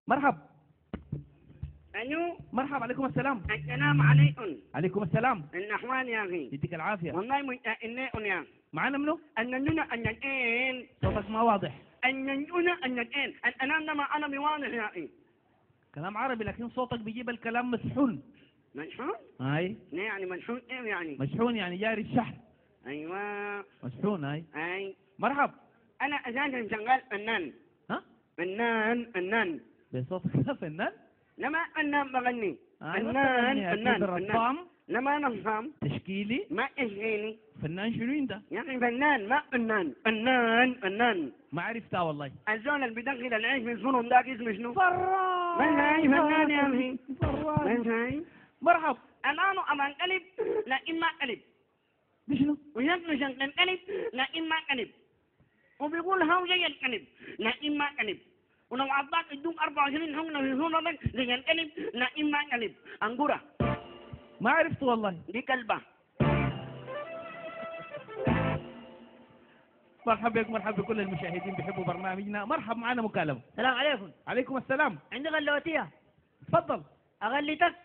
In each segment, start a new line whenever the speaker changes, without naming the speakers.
مرحب.
أيوه.
مرحب، عليكم السلام.
السلام عليكم.
عليكم السلام.
النحوان يا أخي.
يديك العافية.
والله متأنئون يا.
معانا منو؟
أننا أنين.
صوتك ما واضح.
أننا أنين. الأنام لما أنا بواضح يا أخي.
كلام عربي لكن صوتك بيجيب الكلام مسحون.
مشحون؟
هاي.
لا يعني مشحون إيه يعني؟
مشحون يعني جاري الشحن.
أيوة.
مشحون هاي.
أي.
مرحب.
أنا أساسا شغال فنان.
ها؟
فنان.
بصوتك فنان؟
لما فنان بغني. فنان. لما نفهم.
تشكيلي؟
ما تشكيلي.
فنان شنو انت؟
يا أخي فنان ما فنان.
ما عرفتها والله.
الزول اللي بيدخل العيش في الفرن ذاك اسمه شنو؟
فراس.
من هاي فنان يا أخي؟
فراس.
من هاي؟
مرحب.
الآن أبى انقلب لكن ما انقلب.
بشنو؟
ويبلش انقلب لكن ما انقلب. وبيقول هاو جاي القلب لكن ما انقلب. ولو عطاك يدوم 24 هون في هون زي القلب لكن ما انقلب. انقرة.
ما عرفت والله.
دي كلبة.
مرحبا بك، مرحبا بكل المشاهدين بيحبوا برنامجنا. مرحب، معنا مكالمة.
السلام عليكم.
عليكم السلام.
عندي غلوتية.
تفضل.
أغلتك.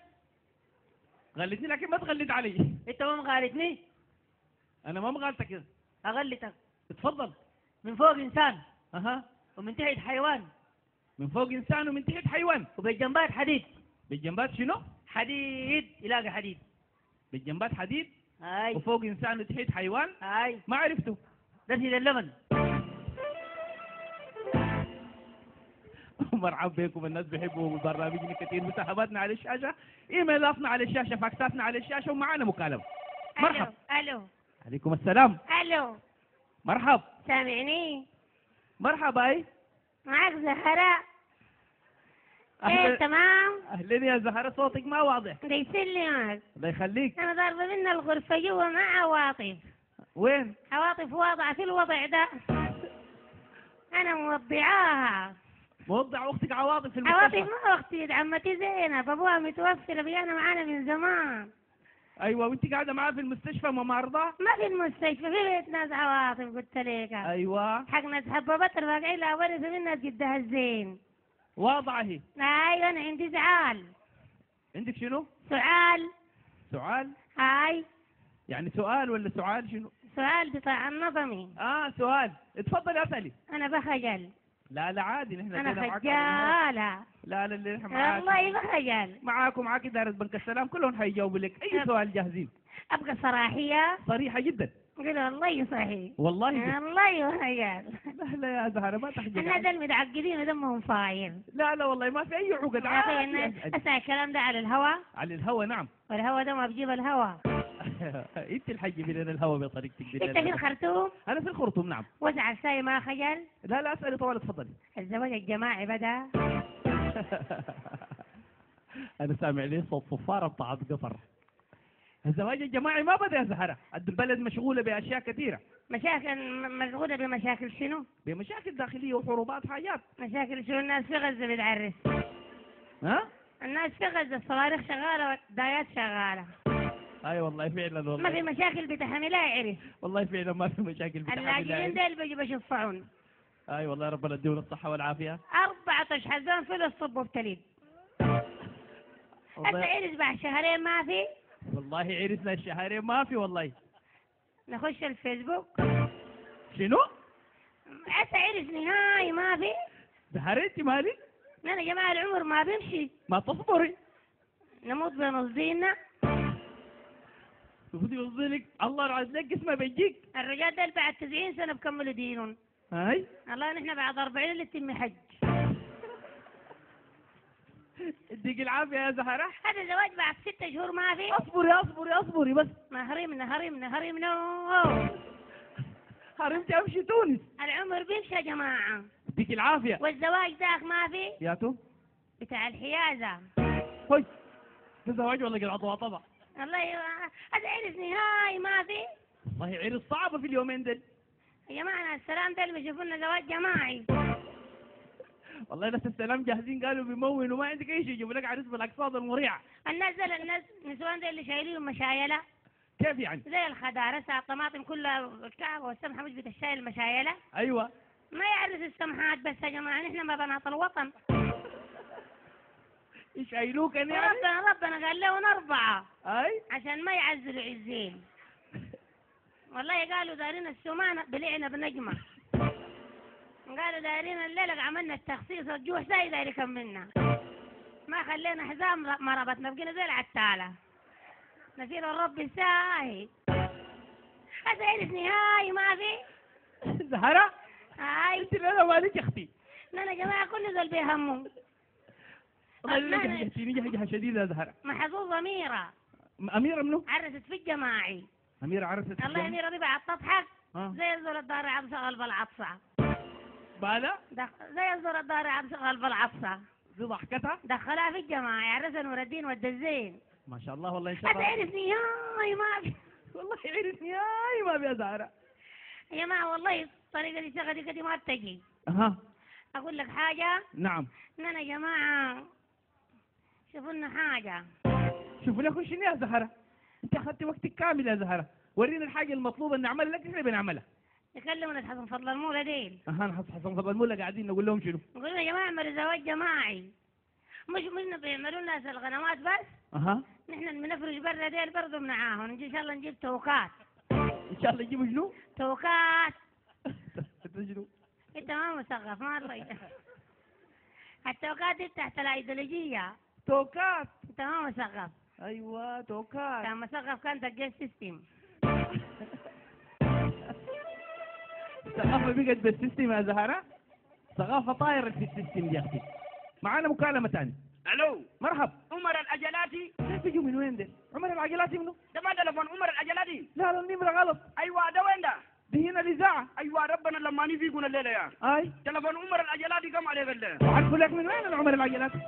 غلتني لكن ما تغلد علي.
أنت ما مغالطني.
أنا ما مغالطك كده.
أغلتك.
تفضل.
من فوق إنسان.
أها.
ومن تحت حيوان.
من فوق إنسان ومن تحت حيوان.
وبالجنبات حديد.
بالجنبات شنو؟
حديد. يلاقي حديد.
بالجنبات حديد.
هاي.
وفوق إنسان وتحت حيوان.
هاي.
ما عرفته.
ده سيد اللبن.
مرحبا بكم، الناس بيحبوا برنامجنا كثير. مساهماتنا على الشاشة، إيميلاتنا على الشاشة، فاكساتنا على الشاشة، ومعانا مكالمة. مرحب.
الو.
عليكم السلام.
الو.
مرحب.
سامعني؟
مرحبا. أي
معك زهراء. ايه تمام.
أهلين يا زهرة، صوتك ما واضح.
ده يسلمك.
الله يخليك.
انا ضاربه من الغرفه جوا مع عواطف.
وين؟
عواطف واضعه في الوضع ده. انا موضعاها.
موضع أختك عواطف في
عواطف
المستشفى.
ما اختي، عمتي زينب ابوها متوفر بيانا معانا من زمان.
أيوة، وأنت قاعدة معاه في المستشفى ممرضة؟
ما في المستشفى، في بيت ناس عواطف قلت لك.
أيوة.
حق ناس حببت الواقعي لا ورث منها قدها الزين.
واضعة هي.
ايوه انا عندي زعال.
عندك شنو؟
سؤال.
سؤال؟
هاي.
يعني سؤال ولا سؤال شنو؟
سؤال بتاع النظمي.
سؤال. اتفضلي اسألي.
انا بخجل.
لا لا عادي، نحن
انا
جينا معاك.
خجالة.
لا لا، اللي نحن معاك.
والله بخجل.
معاك إدارة بنك السلام كلهم حيجاوبوا لك أي سؤال جاهزين.
ابقى صراحية.
صريحة جدا.
قل والله صحيح.
والله جدا.
والله بخجل.
لا لا يا زهرة، ما تحجب.
الناس المتعقدين ودمهم فاير.
لا لا والله ما في أي عقد.
يا اخي الناس اسمع الكلام ده على الهوا.
على الهوا نعم.
والهوا ده ما بجيب الهوا.
انت الحجي لنا الهوا بطريقتك دي.
انت في الخرطوم.
انا في الخرطوم نعم.
وسع الساي ما خجل.
لا لا اسالي طوال، اتفضلي.
الزواج الجماعي بدا.
انا سامع لي صوت صفاره بتاعت قفر. الزواج الجماعي ما بدا يا زهره، البلد مشغوله باشياء كثيره.
مشاكل مشغولة بمشاكل شنو؟
بمشاكل داخليه وحروبات حاجات.
مشاكل شنو؟ الناس في غزة بتعرس.
ها؟
الناس في غزة الصواريخ شغالة والدايات شغالة.
اي والله فعلا والله.
ما في مشاكل بتحملها عرس.
والله فعلا ما في مشاكل
اللاجئين ديل بيجوا بيشفعون.
اي والله ربنا يديهم الصحه والعافيه.
14 حزام في الصب وبتليد. هسه عرس بعد شهرين ما في.
والله عرسنا الشهرين ما في والله.
نخش الفيسبوك.
شنو؟
هسه عرس نهائي ما في.
زهرتي مالي؟
لا يا جماعة العمر ما بيمشي.
ما تصبري.
نموت بين ديننا.
خذي وصلك الله يرعد لك اسمه بيجيك.
الرجال ديل بعد 90 سنة بكملوا دينهم.
هاي.
الله نحن بعد 40 اللي تتم حج.
اديك العافية يا زهرة.
هذا زواج بعد 6 شهور ما في.
اصبري بس.
ما هرمنا.
هرمتي امشي تونس.
العمر بيمشي يا جماعة.
اديك العافية.
والزواج ذاك ما في.
ياتو.
بتاع الحيازة.
هوي. ده زواج ولا قلعة طبعا.
الله هذا عرس نهائي ما في.
والله عرس صعبة في اليومين دول.
يا جماعة السلام ده اللي بيشوفوا لنا زواج جماعي.
والله ناس السلام جاهزين قالوا بيمونوا، ما عندك اي شيء، يجيبوا لك عرس بالاقساط المريعة.
الناس نسوان ده اللي شايلين مشايلة.
كيف يعني؟
زي الخضار هسه الطماطم كلها الكعبة والسمحة مش بتشايل المشايلة.
ايوه.
ما يعرس السمحات بس يا جماعة نحن ما بنات الوطن.
يشايلوك يعني؟
ربنا قال لهم 4
اي
عشان ما يعزلوا عزين. والله قالوا دارين السمانة بلعنا بنجمة، قالوا دارين الليلة عملنا التخصيص والجوع ساي داير يكملنا، ما خلينا حزام ما ربطنا بقينا زي العتالة، نسير الرب ساهي. هذا عرف نهاية ما في.
زهرة
هاي
انت انا مالك يا اختي؟
انا جماعة كل ذول بيهمهم.
والله جهتيني جهة شديدة يا زهرة.
محظوظة أميرة.
أميرة منو؟
عرست في الجماعي.
أميرة عرست في
الله
الجامعة؟
أميرة دي بعد تضحك
آه.
زي الزول الدار عبس غلب العطسة.
بالا؟
زي الزول الدار عبس غلب العطسة.
دي ضحكتها؟
دخلها في الجماعة عرس نور الدين والدزين.
ما شاء الله والله إن شاء الله.
هتعرفني هاي ما في.
والله عرفني هاي ما بيا زهرة.
يا جماعة والله الطريقة دي شغلي كده ما تجي.
أها
أقول لك حاجة.
نعم.
إننا يا جماعة شوفوا لنا حاجة.
شوفوا لكم شنو يا زهرة؟ أنت أخذت وقتك كامل يا زهرة. ورينا الحاجة المطلوبة إن نعملها لك إحنا بنعملها.
يكلموا ناس حسن فضل المولى ديل.
أها نحط حسن فضل المولى قاعدين نقول لهم شنو؟
نقول لهم يا جماعة اعملوا زواج جماعي. مش بيعملوا ناس الغنوات بس.
أها
نحن بنفرج برا ديل برضه معاهم، إن شاء الله نجيب توكات.
إن شاء الله يجيبوا شنو؟
توكات.
أنت شنو؟
أنت ما مثقف ما الله. التوكات دي تحت الأيديولوجية.
توكات.
أنت ما مثقف.
أيوة توكات.
كان مثقف كان تجيب سيستم.
ثقافة بقت بالسيستم يا زهرة؟ ثقافة طايرة في السيستم دي يا أختي. معانا مكالمة ثانية.
الو
مرحب.
عمر العجلاتي.
كيف يجوا من وين ده؟ عمر العجلاتي منو؟
ده ما تلفون عمر العجلاتي.
لا لا النمرة غلط.
ايوه ده وين ده؟
دي هنا الإذاعة.
ايوه ربنا لما نفيقنا الليله يا
أي.
تلفون عمر العجلاتي كم عليه بالله؟
وعرفوا لك من وين العمر العجلاتي؟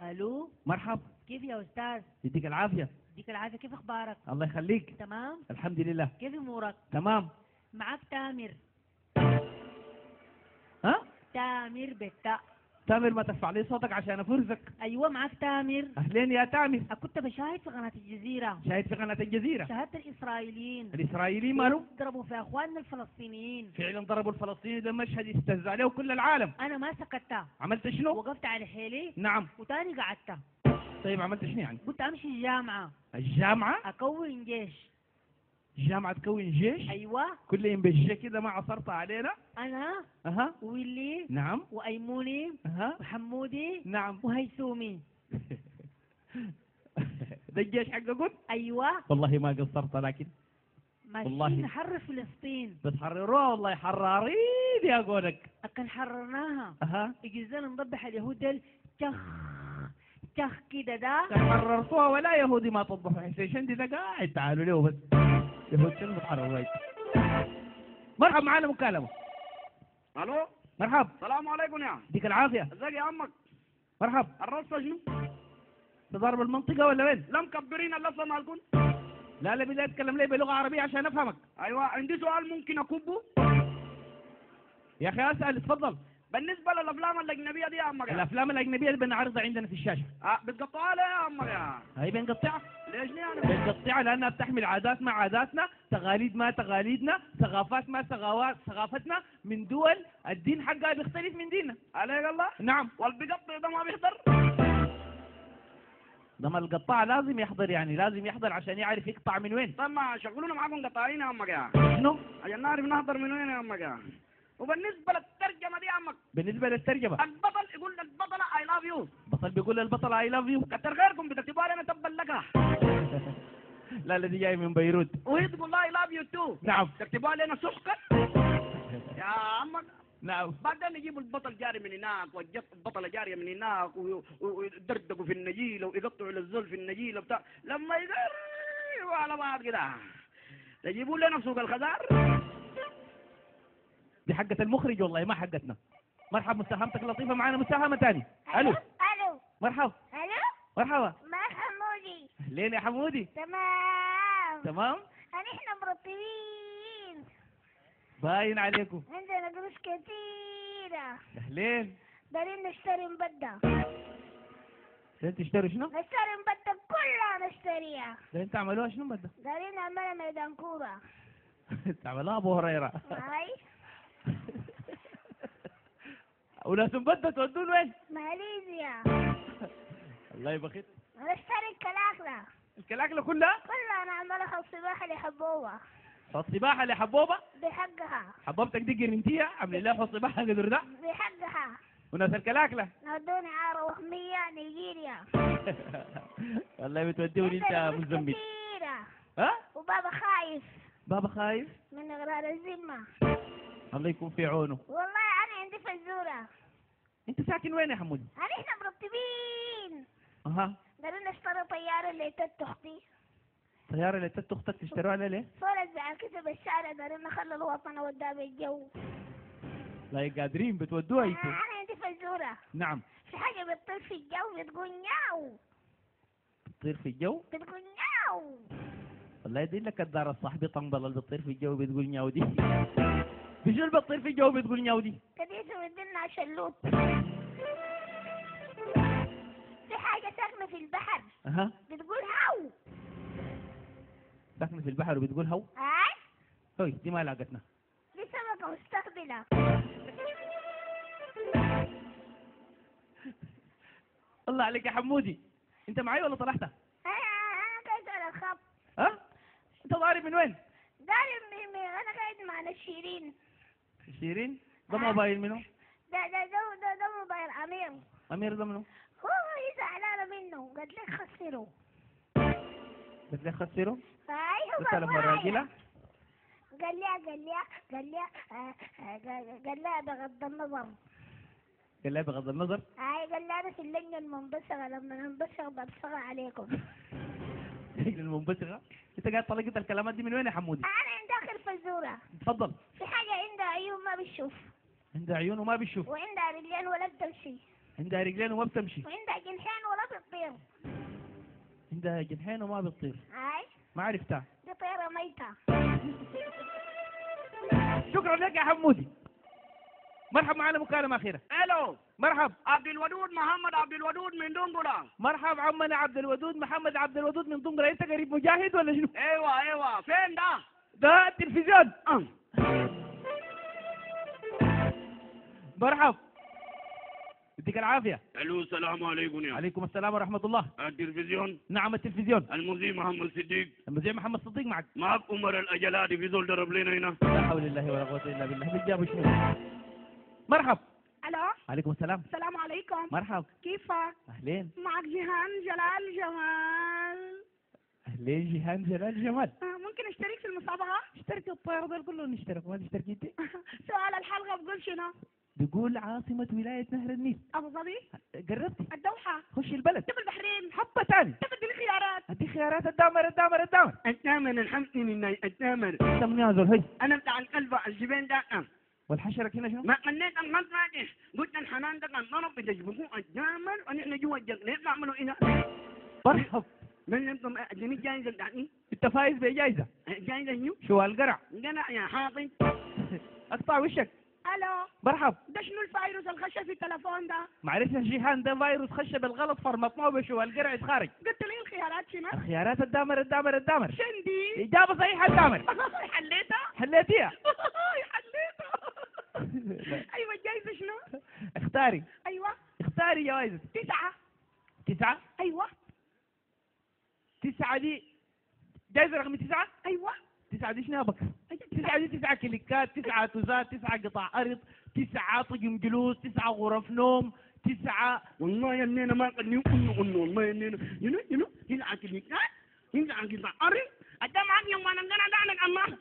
الو
مرحب.
كيف يا استاذ؟
يديك العافية.
يديك العافيه، كيف اخبارك؟
الله يخليك.
تمام.
الحمد لله.
كيف امورك؟
تمام.
معك تامر.
ها؟
تامر بالتاء.
تامر ما ترفع لي صوتك عشان أفرزك.
ايوه معك تامر.
أهلين يا تامر.
كنت بشاهد في قناه الجزيره.
شاهد في قناة الجزيرة.
شاهدت الاسرائيليين
الإسرائيليين مالوا؟
ضربوا في اخواننا الفلسطينيين.
فعلا ضربوا الفلسطيني. ده مشهد يستهزأ عليه كل العالم.
انا ما سكت،
عملت شنو؟
وقفت على حيلي
نعم.
وتاني قعدت.
طيب عملت شنو يعني؟
قلت امشي الجامعه
الجامعة؟
اكون جيش.
الجامعة تكون جيش؟
ايوه.
كل يوم بالجيش كده ما عصرت علينا؟
انا
أها.
ويلي
نعم.
وايموني
أها.
وحمودي
نعم.
وهيثومي.
ده الجيش حقكم؟
ايوه.
والله ما قصرت لكن والله.
ماشيين نحرر فلسطين.
بتحرروها والله حرارين يا قولك.
أكن حررناها.
أها.
يجيزنا نضبح اليهود ديل تخ تخ كده ده.
حررتوها ولا يهودي ما تطبحوا حسين شندي ده قاعد تعالوا له بس. يهود شنو بتحرروا؟ مرحب معانا مكالمة.
الو
مرحب.
السلام عليكم يا
يديك العافية.
ازيك يا عمك؟
مرحب.
الرصه شنو؟
تضارب المنطقة ولا وين؟
لا مكبرين اللصه مالكم؟
لا لا بدي اتكلم لي بلغة عربية عشان افهمك.
ايوه عندي سؤال ممكن اكبه؟
يا اخي اسأل اتفضل.
بالنسبه للافلام الاجنبيه دي يا عمك
الافلام الاجنبية اللي بنعرضها عندنا في الشاشة.
بتقطعها ليه يا عمك يا؟
هي بنقطعها.
ليش يعني؟
بنقطعها لانها بتحمل عادات ما عاداتنا، تقاليد ما تقاليدنا، ثقافات ما ثقافتنا، من دول الدين حقها بيختلف من ديننا.
عليك الله؟
نعم.
والبيقطع ده ما بيحضر؟
ده ما القطاع لازم يحضر، يعني لازم يحضر عشان يعرف يقطع من وين.
طب ما شغلونا معاكم قطاعين يا عمك يا
شنو؟
عشان نعرف نحضر من وين يا عمك يا. وبالنسبه للترجمه دي يا عمك،
بالنسبة للترجمة
البطل يقول للبطله اي لاف يو.
البطل بيقول للبطل اي لاف يو.
كتر خيركم بتكتبوا لي انا تبا لك.
لا لا دي جاي من بيروت.
وهي تقول لا اي لاف يو تو.
نعم.
تكتبوا لي انا سحقت. يا عمك
نعم.
بعدين نجيب البطل جاري من هناك والبطله جاريه من هناك ويدردقوا في النجيله ويقطعوا للزول في النجيله بتاع لما يقربوا على بعض كده يجيبوا لنا سوق الخضار.
دي حقة المخرج والله ما حقتنا. مرحب مساهمتك لطيفة. معانا مساهمة تاني. الو.
الو.
مرحب.
الو.
مرحبا.
ما حمودي.
لين يا حمودي.
تمام.
تمام.
نحن مرتبين.
باين عليكم.
عندنا قروش كثيرة.
اهلين.
دارين نشتري مبدة.
انت تشتري شنو؟
نشتري مبدة كلها نشتريها.
ده انت عملوها شنو بدك؟
دارين نعملها ميدان كورة.
تعملها ابو هريرة.
هاي.
وناس مبدة تودون وين؟
ماليزيا.
الله يبخت.
نشتري الكلاكلة
الكلاكلة كلها؟
كلها نعملها خط سباحة لحبوبة
حوض سباحة لحبوبة؟
بحقها.
حبوبتك دي جرنتيها عاملين لها حوض سباحة قدر ده؟
بحقها.
وناس الكلاكلة؟
نودوني عارة وهمية نيجيريا.
والله بتوديوني انت مزمت.
كثيرة.
ها؟
وبابا خايف
بابا خايف؟
من إغرار الذمة.
الله يكون في عونه.
والله أنا عندي فزورة.
انت ساكن وين يا حمودي؟
احنا مرتبين.
اها.
قالوا نشتري طيارة لتت أختي.
طيارة اللي اختك تشتروها ليه؟
صورة الزعل كتب الشارع قالوا نخلي الوطن وداه بالجو.
لا قادرين بتودوها انتوا.
أنا عندي فزورة.
نعم.
في حاجة بتطير في الجو بتقول نياو.
بتطير في الجو؟
بتقول نياو.
والله يدين لك الدار الصاحبي طنبلة اللي بتطير في الجو بتقول نياو دي. بشو اللي بتطير في الجو بتقول نياو دي؟
كديسة بدلنا شلوت. في حاجة ساكنة في البحر.
اها.
بتقول هاو.
ساكنة في البحر وبتقول هو؟
هاي.
هوي دي ما علاقتنا.
دي سمكة مستقبلة.
الله عليك يا حمودي. انت معي ولا طلعت؟
أنا قاعد على الخط.
ها؟ انت ضارب من وين؟
داري أنا قاعد مع نشيرين.
شيرين؟ ده موبايل منه؟
ده موبايل أمير.
امير ده منه؟
هو زعلانة منه قالت لك خسره.
قلت لك خسره؟
أيوه.
قلت لك الراجلة؟
قال لها بغض النظر.
قال لها بغض النظر؟
قال لها أنا في اللجنة المنبثقة لما ننبثق ببصق عليكم.
المنبثقة؟ انت قاعد طلقت الكلامات دي من وين يا حمودي؟
أنا عندي آخر فزورة.
تفضل.
في حاجة عندها عيون ما بتشوف.
عندها عيون وما بتشوف.
وعندها رجلين ولا بتمشي.
عندها رجلين وما بتمشي.
وعندها جنحين ولا بتطير.
عندها جنحين وما بتطير. ما عرفتها.
دي طيرة ميتة.
شكرا لك يا حمودي. مرحب معنا مكالمة أخيرة.
الو.
مرحب.
عبد الودود محمد عبد الودود من دنقلة.
مرحب عمنا عبد الودود محمد عبد الودود من دنقلة. انت قريب مجاهد ولا شنو؟
ايوه فين ده؟
ده التلفزيون. مرحب. يديك العافية.
الو السلام عليكم يا.
عليكم السلام ورحمة الله.
التلفزيون.
نعم التلفزيون.
المذيع محمد صديق.
المذيع محمد صديق معك.
معك عمر الأجلادي في زول ضرب لنا هنا.
لا حول الله ولا قوة إلا بالله. بتجاب شنو؟ مرحب.
الو
عليكم السلام.
السلام عليكم.
مرحب.
كيفك؟
أهلين.
معك جيهان جلال جمال.
أهلين جيهان جلال جمال.
ممكن اشترك في المسابقة؟
اشترك الطيار دول كلهم نشترك. ما تشترك انت؟
سؤال الحلقة بقول شنو؟
بيقول عاصمة ولاية نهر النيل.
أبو ظبي.
قربتي.
الدوحة.
خش البلد.
جبل البحرين.
حبة تاني.
تبدي لي خيارات.
ادي خيارات. الدامر الدامر الدامر.
التامر الحمد لله التامر.
سميها زول هي.
أنا بتاع القلب الجبين ده.
والحشرة هنا شنو؟
ما قلت الخمس فاتح قلت الحنان ده كان ضرب بتجبكوا التامر ونحن جوا الجنة نعملوا هنا.
مرحب.
من لكم اديني جايزة بتاعتي.
انت فايز بجائزة.
جايزة شنو؟
شو القرع؟
قلع يا حاطب.
اقطع وشك.
الو
مرحب.
ده شنو الفيروس الخش في التلفون ده؟
معلش يا جيهان ده فيروس خش بالغلط فرمطناه بشو القرع يتخارج.
قلت لي الخيارات شنو؟
الخيارات الدامر الدامر الدامر.
شندي.
إجابة صحيحة الدامر.
حليتها؟
حليتيها.
حليتها. ايوه الجايزة شنو؟
اختاري.
ايوه
اختاري جوائز.
9.
9.
ايوه
9 دي جايزة رقم 9.
ايوه
9 دي شنو بك؟ 9 دي 9 كليكات، 9 توزات، 9 قطع أرض، 9 طقم جلوس، 9 غرف نوم، 9.
والله يا نينا ما قد يقولوا والله يا نينا ينو هنا كليكات هنا قطع أرض أدام عن يوم أنا دعنك الله.